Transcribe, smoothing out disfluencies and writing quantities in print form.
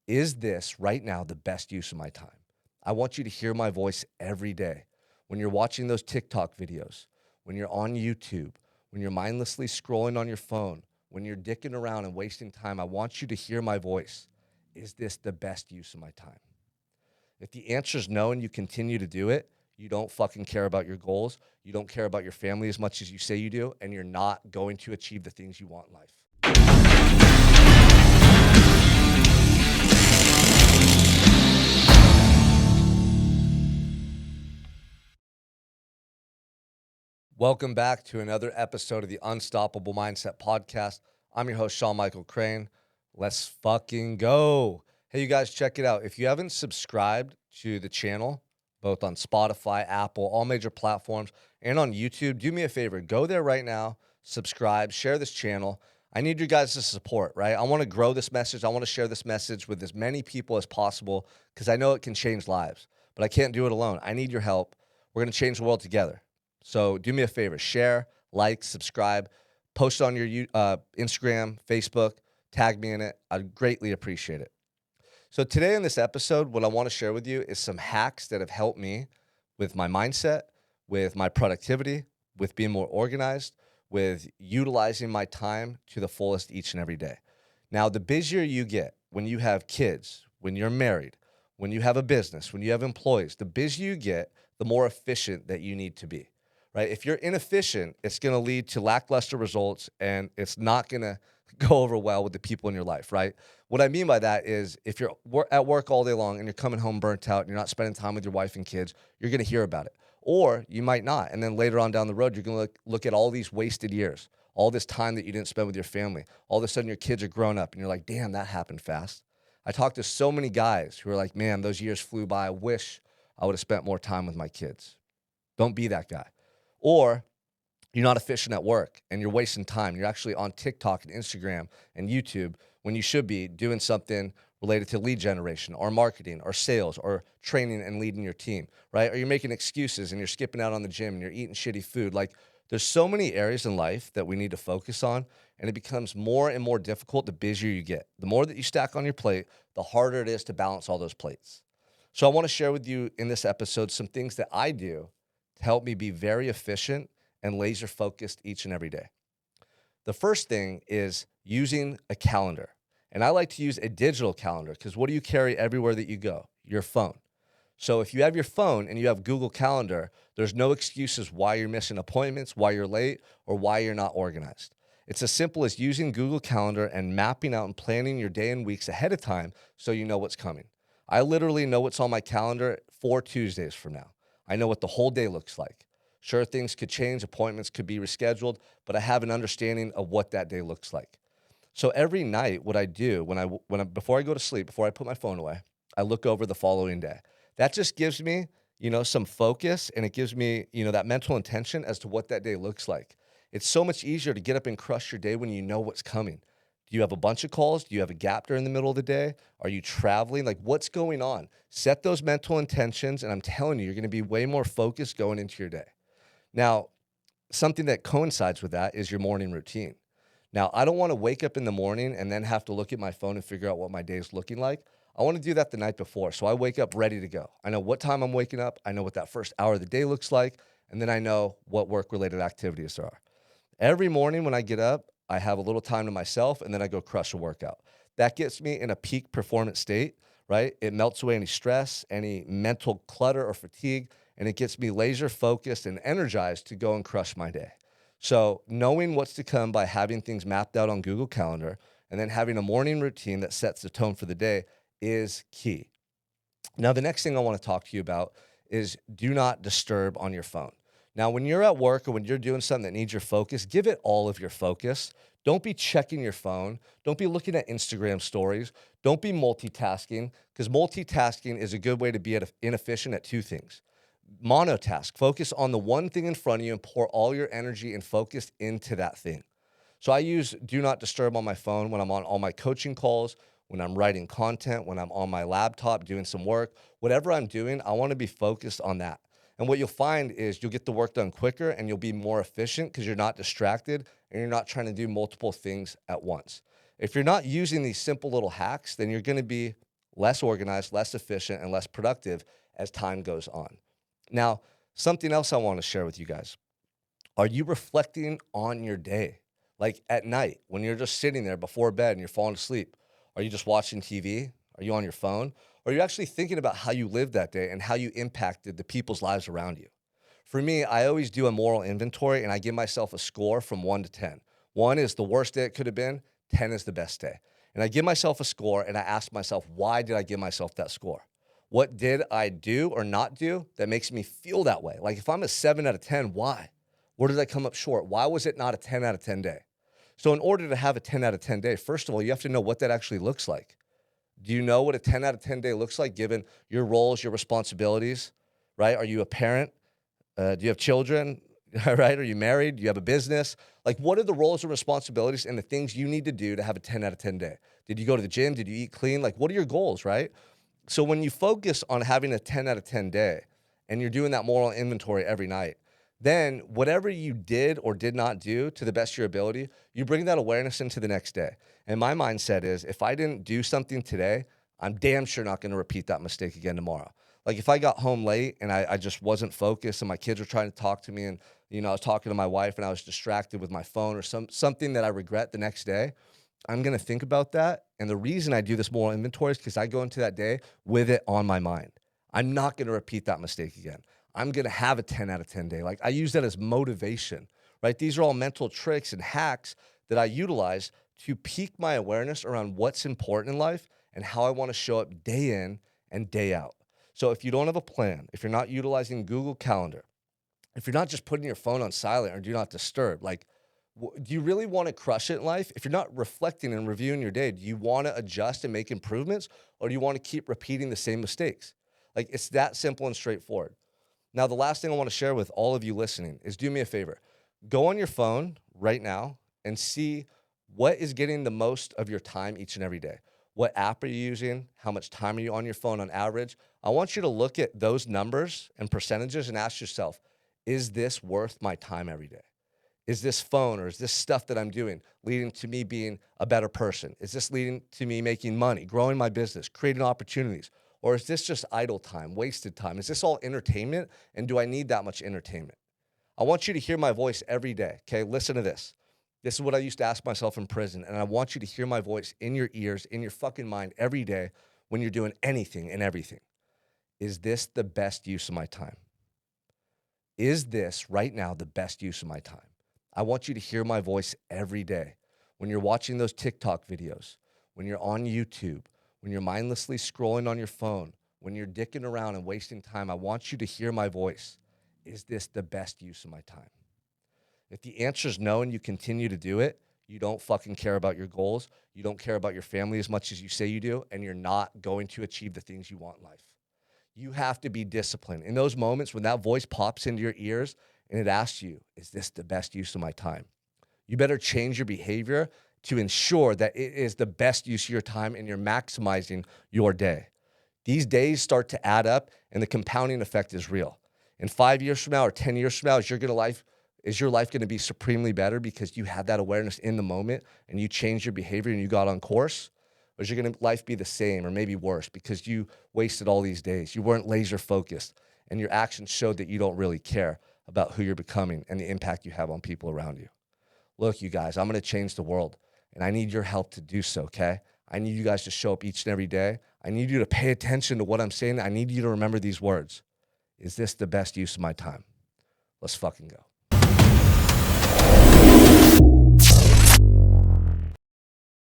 Is this right now the best use of my time? I want you to hear my voice every day. When you're watching those TikTok videos, when you're on YouTube, when you're mindlessly scrolling on your phone, when you're dicking around and wasting time, I want you to hear my voice. Is this the best use of my time? If the answer is no and you continue to do it, you don't fucking care about your goals. You don't care about your family as much as you say you do, and you're not going to achieve the things you want in life. Welcome back to another episode of the Unstoppable Mindset Podcast. I'm your host, Sean Michael Crane. Let's fucking go. Hey, you guys, check it out. If you haven't subscribed to the channel, both on Spotify, Apple, all major platforms, and on YouTube, do me a favor. Go there right now, subscribe, share this channel. I need you guys' support, right? I want to grow this message. I want to share this message with as many people as possible because I know it can change lives, but I can't do it alone. I need your help. We're going to change the world together. So do me a favor, share, like, subscribe, post on your Instagram, Facebook, tag me in it. I'd greatly appreciate it. So today in this episode, what I want to share with you is some hacks that have helped me with my mindset, with my productivity, with being more organized, with utilizing my time to the fullest each and every day. Now, the busier you get when you have kids, when you're married, when you have a business, when you have employees, the busier you get, the more efficient that you need to be. Right? If you're inefficient, it's going to lead to lackluster results and it's not going to go over well with the people in your life, right? What I mean by that is if you're at work all day long and you're coming home burnt out and you're not spending time with your wife and kids, you're going to hear about it. Or you might not. And then later on down the road, you're going to look at all these wasted years, all this time that you didn't spend with your family. All of a sudden, your kids are grown up and you're like, damn, that happened fast. I talked to so many guys who are like, man, those years flew by. I wish I would have spent more time with my kids. Don't be that guy. Or you're not efficient at work and you're wasting time. You're actually on TikTok and Instagram and YouTube when you should be doing something related to lead generation or marketing or sales or training and leading your team, right? Or you're making excuses and you're skipping out on the gym and you're eating shitty food. Like there's so many areas in life that we need to focus on, and it becomes more and more difficult the busier you get. The more that you stack on your plate, the harder it is to balance all those plates. So I want to share with you in this episode some things that I do to help me be very efficient and laser focused each and every day. The first thing is using a calendar. And I like to use a digital calendar because what do you carry everywhere that you go? Your phone. So if you have your phone and you have Google Calendar, there's no excuses why you're missing appointments, why you're late, or why you're not organized. It's as simple as using Google Calendar and mapping out and planning your day and weeks ahead of time so you know what's coming. I literally know what's on my calendar 4 Tuesdays from now. I know what the whole day looks like. Sure, things could change, appointments could be rescheduled, but I have an understanding of what that day looks like. So every night, what I do before I go to sleep, before I put my phone away, I look over the following day. That just gives me, some focus, and it gives me, that mental intention as to what that day looks like. It's so much easier to get up and crush your day when you know what's coming. Do you have a bunch of calls? Do you have a gap during the middle of the day? Are you traveling? Like, what's going on? Set those mental intentions, and I'm telling you, you're going to be way more focused going into your day. Now, something that coincides with that is your morning routine. Now, I don't want to wake up in the morning and then have to look at my phone and figure out what my day is looking like. I want to do that the night before. So I wake up ready to go. I know what time I'm waking up. I know what that first hour of the day looks like. And then I know what work-related activities there are. Every morning when I get up, I have a little time to myself and then I go crush a workout. That gets me in a peak performance state, right? It melts away any stress, any mental clutter or fatigue, and it gets me laser focused and energized to go and crush my day. So knowing what's to come by having things mapped out on Google Calendar and then having a morning routine that sets the tone for the day is key. Now, the next thing I want to talk to you about is do not disturb on your phone. Now, when you're at work or when you're doing something that needs your focus, give it all of your focus. Don't be checking your phone. Don't be looking at Instagram stories. Don't be multitasking, because multitasking is a good way to be inefficient at two things. Monotask, focus on the one thing in front of you and pour all your energy and focus into that thing. So I use do not disturb on my phone when I'm on all my coaching calls, when I'm writing content, when I'm on my laptop doing some work. Whatever I'm doing, I want to be focused on that. And what you'll find is you'll get the work done quicker and you'll be more efficient because you're not distracted and you're not trying to do multiple things at once. If you're not using these simple little hacks, then you're going to be less organized, less efficient, and less productive as time goes on. Now, something else I want to share with you guys. Are you reflecting on your day? Like at night, when you're just sitting there before bed and you're falling asleep, are you just watching TV? Are you on your phone? Or are you actually thinking about how you lived that day and how you impacted the people's lives around you? For me, I always do a moral inventory and I give myself a score from 1 to 10. 1 is the worst day it could have been, 10 is the best day. And I give myself a score and I ask myself, why did I give myself that score? What did I do or not do that makes me feel that way? Like if I'm a 7 out of 10, why? Where did I come up short? Why was it not a 10 out of 10 day? So in order to have a 10 out of 10 day, first of all, you have to know what that actually looks like. Do you know what a 10 out of 10 day looks like given your roles, your responsibilities, right? Are you a parent? Do you have children? Right? Are you married? Do you have a business? Like, what are the roles and responsibilities and the things you need to do to have a 10 out of 10 day? Did you go to the gym? Did you eat clean? Like, what are your goals, right? So when you focus on having a 10 out of 10 day and you're doing that moral inventory every night, then whatever you did or did not do to the best of your ability, you bring that awareness into the next day. And my mindset is if I didn't do something today, I'm damn sure not going to repeat that mistake again tomorrow. Like if I got home late and I just wasn't focused and my kids were trying to talk to me and, I was talking to my wife and I was distracted with my phone or something that I regret the next day, I'm going to think about that. And the reason I do this moral inventory is because I go into that day with it on my mind. I'm not going to repeat that mistake again. I'm going to have a 10 out of 10 day. Like I use that as motivation, right? These are all mental tricks and hacks that I utilize to peak my awareness around what's important in life and how I want to show up day in and day out. So if you don't have a plan, if you're not utilizing Google Calendar, if you're not just putting your phone on silent or do not disturb, like, do you really want to crush it in life? If you're not reflecting and reviewing your day, do you want to adjust and make improvements or do you want to keep repeating the same mistakes? Like it's that simple and straightforward. Now, the last thing I want to share with all of you listening is do me a favor. Go on your phone right now and see what is getting the most of your time each and every day. What app are you using? How much time are you on your phone on average? I want you to look at those numbers and percentages and ask yourself, is this worth my time every day? Is this phone or is this stuff that I'm doing leading to me being a better person? Is this leading to me making money, growing my business, creating opportunities? Or is this just idle time, wasted time? Is this all entertainment? And do I need that much entertainment? I want you to hear my voice every day, okay? Listen to this. This is what I used to ask myself in prison. And I want you to hear my voice in your ears, in your fucking mind every day when you're doing anything and everything. Is this the best use of my time? Is this right now the best use of my time? I want you to hear my voice every day. When you're watching those TikTok videos, when you're on YouTube, when you're mindlessly scrolling on your phone, when you're dicking around and wasting time, I want you to hear my voice. Is this the best use of my time? If the answer is no and you continue to do it, you don't fucking care about your goals, you don't care about your family as much as you say you do, and you're not going to achieve the things you want in life. You have to be disciplined. In those moments when that voice pops into your ears and it asks you, is this the best use of my time? You better change your behavior to ensure that it is the best use of your time and you're maximizing your day. These days start to add up and the compounding effect is real. In 5 years from now or 10 years from now, is your life going to be supremely better because you had that awareness in the moment and you changed your behavior and you got on course? Or is your life be the same or maybe worse because you wasted all these days? You weren't laser focused and your actions showed that you don't really care about who you're becoming and the impact you have on people around you. Look, you guys, I'm going to change the world and I need your help to do so, okay? I need you guys to show up each and every day. I need you to pay attention to what I'm saying. I need you to remember these words. Is this the best use of my time? Let's fucking go.